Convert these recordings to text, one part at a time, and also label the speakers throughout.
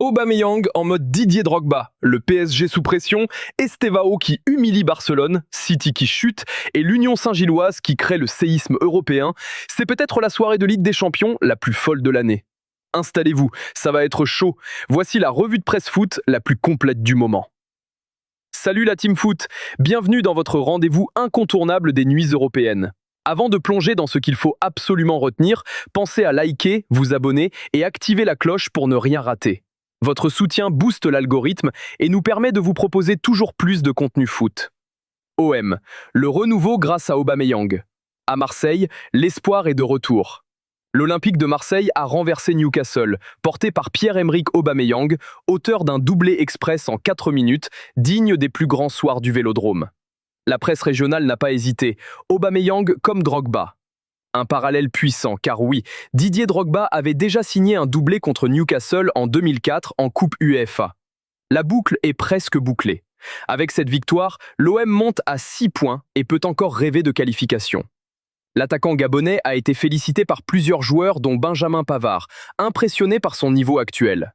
Speaker 1: Aubameyang en mode Didier Drogba, le PSG sous pression, Estevao qui humilie Barcelone, City qui chute et l'Union Saint-Gilloise qui crée le séisme européen, c'est peut-être la soirée de Ligue des Champions la plus folle de l'année. Installez-vous, ça va être chaud. Voici la revue de presse foot la plus complète du moment. Salut la Team Foot, bienvenue dans votre rendez-vous incontournable des nuits européennes. Avant de plonger dans ce qu'il faut absolument retenir, pensez à liker, vous abonner et activer la cloche pour ne rien rater. Votre soutien booste l'algorithme et nous permet de vous proposer toujours plus de contenu foot. OM, le renouveau grâce à Aubameyang. À Marseille, l'espoir est de retour. L'Olympique de Marseille a renversé Newcastle, porté par Pierre-Emerick Aubameyang, auteur d'un doublé express en 4 minutes, digne des plus grands soirs du Vélodrome. La presse régionale n'a pas hésité, Aubameyang comme Drogba. Un parallèle puissant, car oui, Didier Drogba avait déjà signé un doublé contre Newcastle en 2004 en Coupe UEFA. La boucle est presque bouclée. Avec cette victoire, l'OM monte à 6 points et peut encore rêver de qualification. L'attaquant gabonais a été félicité par plusieurs joueurs dont Benjamin Pavard, impressionné par son niveau actuel.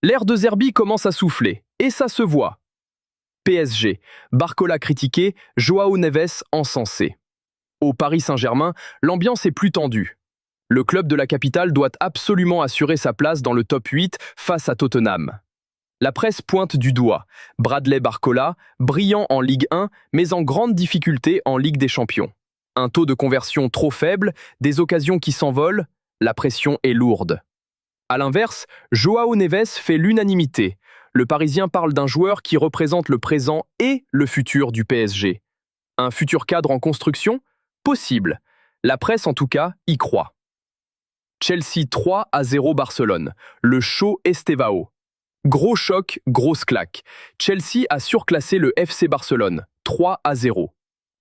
Speaker 1: L'ère de Zerbi commence à souffler, et ça se voit. PSG, Barcola critiqué, João Neves encensé. Au Paris Saint-Germain, l'ambiance est plus tendue. Le club de la capitale doit absolument assurer sa place dans le top 8 face à Tottenham. La presse pointe du doigt Bradley Barcola, brillant en Ligue 1, mais en grande difficulté en Ligue des Champions. Un taux de conversion trop faible, des occasions qui s'envolent, la pression est lourde. A l'inverse, João Neves fait l'unanimité. Le Parisien parle d'un joueur qui représente le présent et le futur du PSG. Un futur cadre en construction ? Possible. La presse, en tout cas, y croit. Chelsea 3-0 Barcelone. Le show Estevao. Gros choc, grosse claque. Chelsea a surclassé le FC Barcelone. 3-0.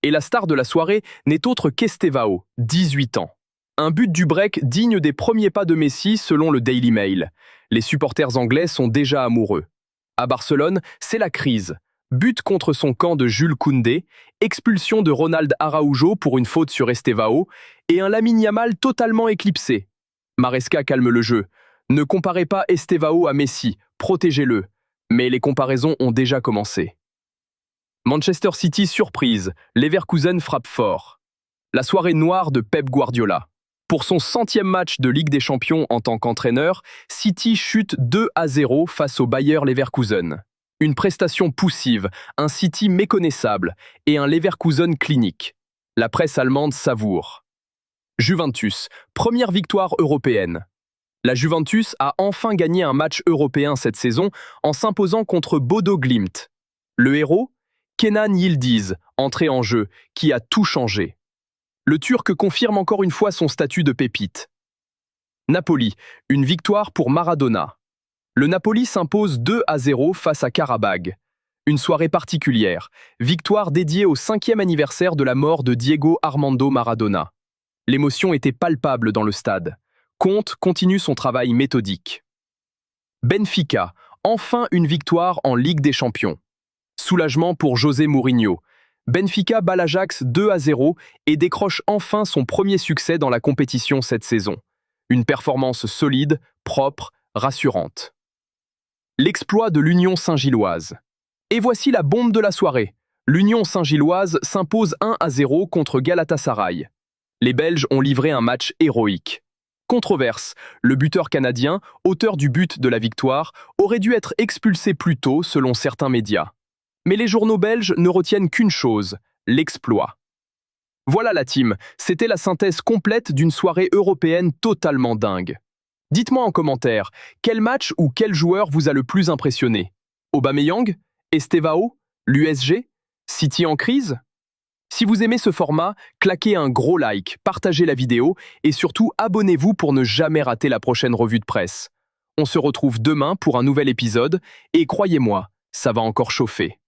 Speaker 1: Et la star de la soirée n'est autre qu'Estevao, 18 ans. Un but du break digne des premiers pas de Messi selon le Daily Mail. Les supporters anglais sont déjà amoureux. À Barcelone, c'est la crise. But contre son camp de Jules Koundé, expulsion de Ronald Araujo pour une faute sur Estevao et un Lamine Yamal totalement éclipsé. Maresca calme le jeu. Ne comparez pas Estevao à Messi, protégez-le. Mais les comparaisons ont déjà commencé. Manchester City surprise, Leverkusen frappe fort. La soirée noire de Pep Guardiola. Pour son 100e match de Ligue des Champions en tant qu'entraîneur, City chute 2-0 face au Bayer Leverkusen. Une prestation poussive, un City méconnaissable et un Leverkusen clinique. La presse allemande savoure. Juventus, première victoire européenne. La Juventus a enfin gagné un match européen cette saison en s'imposant contre Bodo Glimt. Le héros ? Kenan Yildiz, entré en jeu, qui a tout changé. Le Turc confirme encore une fois son statut de pépite. Napoli, une victoire pour Maradona. Le Napoli s'impose 2-0 face à Karabag. Une soirée particulière, victoire dédiée au 5e anniversaire de la mort de Diego Armando Maradona. L'émotion était palpable dans le stade. Conte continue son travail méthodique. Benfica, enfin une victoire en Ligue des Champions. Soulagement pour José Mourinho. Benfica bat l'Ajax 2-0 et décroche enfin son premier succès dans la compétition cette saison. Une performance solide, propre, rassurante. L'exploit de l'Union Saint-Gilloise. Et voici la bombe de la soirée. L'Union Saint-Gilloise s'impose 1-0 contre Galatasaray. Les Belges ont livré un match héroïque. Controverse, le buteur canadien, auteur du but de la victoire, aurait dû être expulsé plus tôt selon certains médias. Mais les journaux belges ne retiennent qu'une chose, l'exploit. Voilà la team, c'était la synthèse complète d'une soirée européenne totalement dingue. Dites-moi en commentaire, quel match ou quel joueur vous a le plus impressionné ? Aubameyang ? Estevao ? L'USG ? City en crise ? Si vous aimez ce format, claquez un gros like, partagez la vidéo et surtout abonnez-vous pour ne jamais rater la prochaine revue de presse. On se retrouve demain pour un nouvel épisode et croyez-moi, ça va encore chauffer.